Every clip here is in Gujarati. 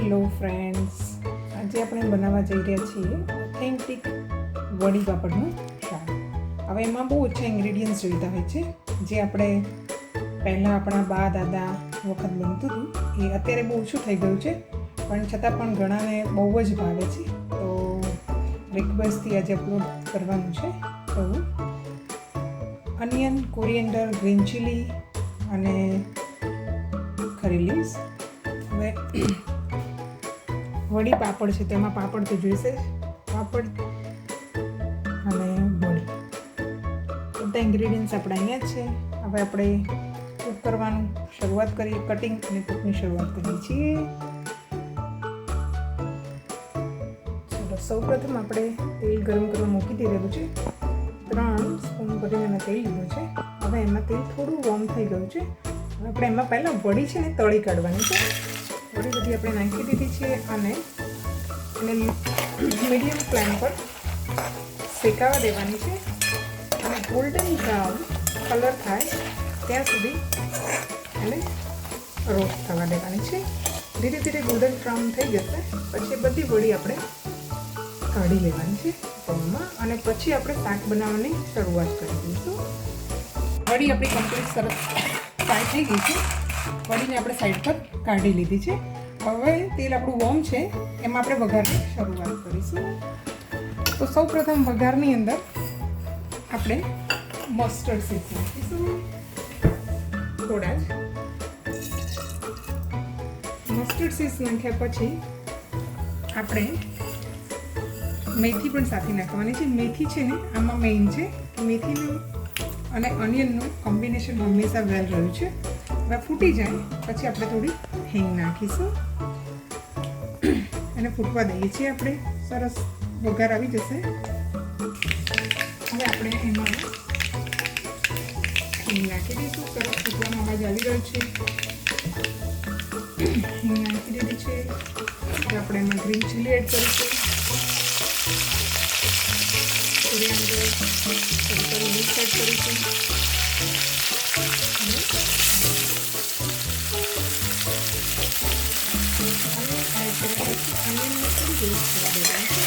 હેલો ફ્રેન્ડ્સ, આજે આપણે બનાવવા જઈ રહ્યા છીએ ઓથેન્ટિક વડી પાપડનું શાક. હવે એમાં બહુ ઓછા ઇન્ગ્રેડિયન્ટ્સ જોઈતા હોય છે. જે આપણે પહેલાં આપણા બા દાદા વખત બનતું હતું એ અત્યારે બહુ ઓછું થઈ ગયું છે, પણ છતાં પણ ઘણાને બહુ જ ભાવે છે. તો રિક્વેસ્ટથી આજે અપલોડ કરવાનું છે. તો અનિયન, કોરિએન્ડર, ગ્રીન ચીલી અને ખરી લીવ્સ. હવે વડી પાપડ છે, તેમાં પાપડ તો જોઈશે, પાપડ અને વડી બધા ઇન્ગ્રેડિયન્ટ્સ આપણા અહીંયા જ છે. હવે આપણે કૂક કરવાનું શરૂઆત કરીએ, કટિંગ અને કૂકની શરૂઆત કરીએ છીએ. ચલો, સૌપ્રથમ આપણે તેલ ગરમ કરવા મૂકી દીધેલું છે. 3 સ્પૂન ભરીને મેં તેલ લીધું છે. હવે એમાં તેલ થોડું વોર્મ થઈ ગયું છે. હવે આપણે એમાં પહેલાં વડી છે ને તળી કાઢવાની છે. વડી બધી આપણે નાખી દીધી છે અને એને મીડિયમ ફ્લેમ પર શેકાવા દેવાની છે અને ગોલ્ડન બ્રાઉન કલર થાય ત્યાં સુધી એને રોસ્ટ થવા દેવાની છે. ધીરે ધીરે ગોલ્ડન બ્રાઉન થઈ જશે પછી બધી વડી આપણે કાઢી લેવાની છે પમમાં, અને પછી આપણે શાક બનાવવાની શરૂઆત કરી દઈશું. વડી આપણી કમ્પ્લીટ સરસ ફ્રાય થઈ ગઈ છે. વડીને આપણે સાઈડ પર કાઢી લીધી છે. હવે તેલ આપણું વોર્મ છે, એમાં આપણે વઘારની શરૂઆત કરીશું. તો સૌ પ્રથમ વઘારની અંદર આપણે મસ્ટર્ડ સીડ્સ નાખીશું. થોડા જ મસ્ટર્ડ સીડ્સ નાખ્યા પછી આપણે મેથી પણ સાથે નાખવાની છે. મેથી છે ને આમાં મેઇન છે. મેથીનું અને ઓનિયનનું કોમ્બિનેશન હંમેશા વેલ રહ્યું છે. હવે ફૂટી જાય પછી આપણે થોડી હિંગ નાખીશું અને ફૂટવા દઈએ છીએ આપણે. સરસ વઘાર આવી જશે. હવે આપણે એમાં હિંગ નાખી દઈશું. સરસ ફૂટવાનો અવાજ આવી રહ્યો છે. હિંગ નાખી દીધી છે. હવે આપણે એમાં ગ્રીન ચીલી એડ કરીશું. કોરિએન્ડર મિક્સ એડ કરીશું. અનિયનને થોડી રોસ્ટ થવા દેવાની છે.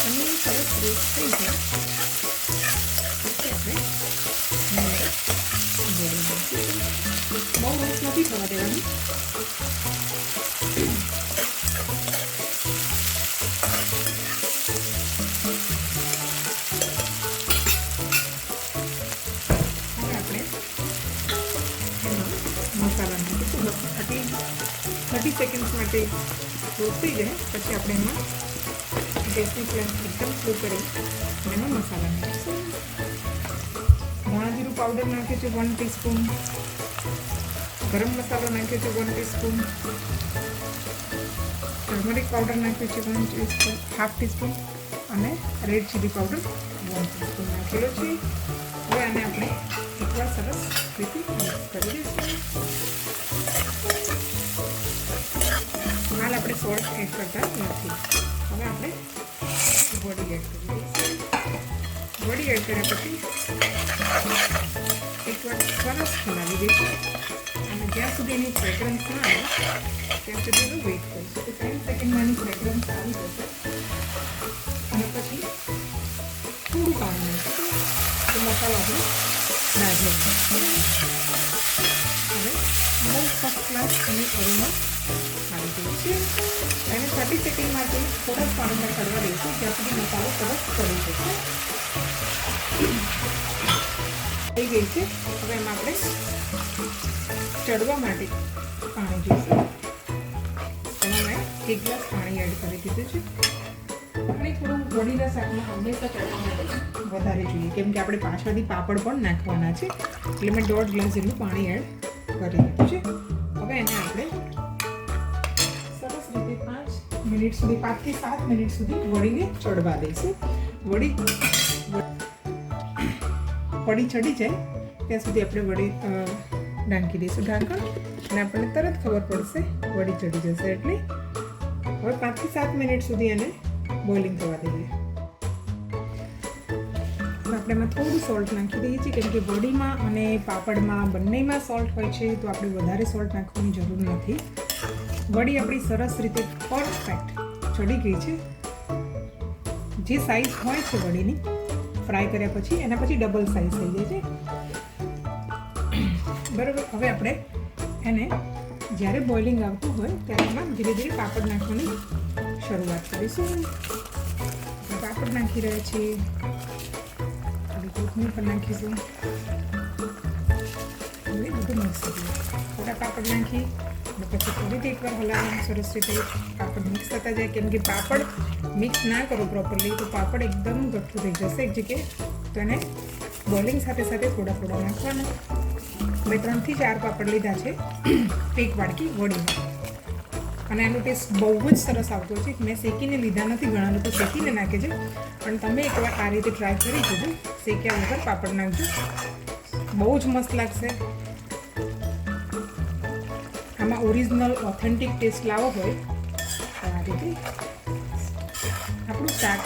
અનિયન સરસ રોસ્ટ થઈ જાય પછી આપણે વડી નાખીશું. બહુ રોસ્ટ નથી થવા દેવાની. મસાલા નાખીશું. બસ આટલી 30 સેકન્ડ્સ માટે રોસ્ટ થઈ જાય પછી આપણે એમાં ગેસની ફ્લેમ એકદમ સ્લો કરી અને એમાં મસાલા નાખીશું. ધાણા જીરું પાવડર નાખ્યું છે 1 ટીસ્પૂન. ગરમ મસાલો નાખ્યો છે 1 ટીસ્પૂન. ટર્મરિક પાવડર નાખ્યું છે 1 ટીસ્પૂન, હાફ ટીસ્પૂન, અને રેડ ચીલી પાવડર 1 ટીસ્પૂન નાખેલો છે. હવે આને આપણે એકવાર સરસ રીતે મિક્સ કરી દઈશું. હાલ આપણે સોલ્ટ એડ કરતા નથી. હવે આપણે વડી એડ કરી દઈશું. વડી એડ કર્યા પછી એકવાર સરસ હલાવી દઈશું અને જ્યાં સુધી એની ફ્રેગ્રન્સ ના આવે ત્યાં સુધી એનું વેઇટ કરીશું. તો 10 સેકન્ડમાં એની ફ્રેગ્રન્સ આવી જશે અને પછી થોડું પાણી નાખીશું તો મસાલો આપણે ના જાય. હવે બહુ ફર્સ્ટ ક્લાસ એની અરોમા આવી ગયું છે. એને 30 સેકન્ડ માટે થોડા જ પાણીમાં ચડવા દઈશું જ્યાં સુધી મસાલો સરસ ચડી જશે. થઈ ગઈ છે. હવે એમાં આપણે ચડવા માટે પાણી જોઈશું. એમાં મેં 1 ગ્લાસ પાણી એડ કરી દીધું છે. પાણી થોડું વડીના શાકમાં હંમેશા ચડવા માટે વધારે જોઈએ, કેમ કે આપણે પાછળથી પાપડ પણ નાખવાના છે. એટલે મેં 1.5 ગ્લાસ જેટલું પાણી એડ કરી દીધું છે. હવે એને આપણે સરસ રીતે 5 મિનિટ સુધી 5 થી 7 મિનિટ સુધી વડીને ચડવા દઈશું. વડી ચડી જાય ત્યાં સુધી આપણે વડી ઢાંકી દઈશું ઢાંકણ, અને આપણને તરત ખબર પડશે વડી ચડી જશે એટલે. હવે 5 થી 7 મિનિટ સુધી એને બોઇલિંગ થવા દઈએ. આપણે એમાં થોડું સોલ્ટ નાખી દઈએ છીએ કેમ કે વડીમાં અને પાપડમાં બંનેમાં સોલ્ટ હોય છે તો આપણે વધારે સોલ્ટ નાખવાની જરૂર નથી. વડી આપણી સરસ રીતે પરફેક્ટ ચડી ગઈ છે. જે સાઈઝ હોય છે વડીની ફ્રાય કર્યા પછી એના પછી ડબલ સાઈઝ થઈ જાય છે. બરાબર. હવે આપણે એને જ્યારે બોઇલિંગ આવતું હોય ત્યારે એમાં ધીરે ધીરે પાપડ નાખવાની શરૂઆત કરીશું. પાપડ નાખી રહ્યા છીએ, થોડી કોથમીર પણ નાખીશું. હવે બધું મિક્સ કરીએ. થોડા પાપડ નાખી પછી ફરીથી એકવાર હલાવવાનું સરસ રીતે પાપડ મિક્સ થતા જાય કેમ કે પાપડ મિક્સ ના કરો પ્રોપરલી તો પાપડ એકદમ ગઠ્ઠું થઈ જશે એક જગ્યાએ. તો એને બોઇલિંગ સાથે સાથે થોડા થોડા નાખવાના. મેં 3 થી 4 પાપડ લીધા છે એક વાડકી વડીમાં અને એનો ટેસ્ટ બહુ જ સરસ આવતો છે. મેં શેકીને લીધા નથી, ઘણા લોકો શેકીને નાખે છે પણ તમે એકવાર આ રીતે ટ્રાય કરી જોજો. શેક્યા વગર પાપડ નાખજો, બહુ જ મસ્ત લાગશે. આમાં ઓરિજિનલ ઓથેન્ટિક ટેસ્ટ લાવવો હોય તો આ રીતે આપણું શાક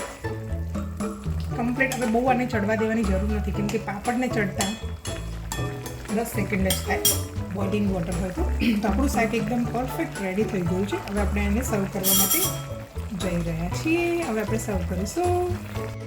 કમ્પ્લીટ. હવે બહુ આને ચડવા દેવાની જરૂર નથી કેમ કે પાપડને ચડતા 10 સેકન્ડ જ થાય બોઇલિંગ વોટર હોય તો આપણું શાક એકદમ પરફેક્ટ રેડી થઈ ગયું છે. હવે આપણે એને સર્વ કરવા માટે જઈ રહ્યા છીએ. હવે આપણે સર્વ કરીશું.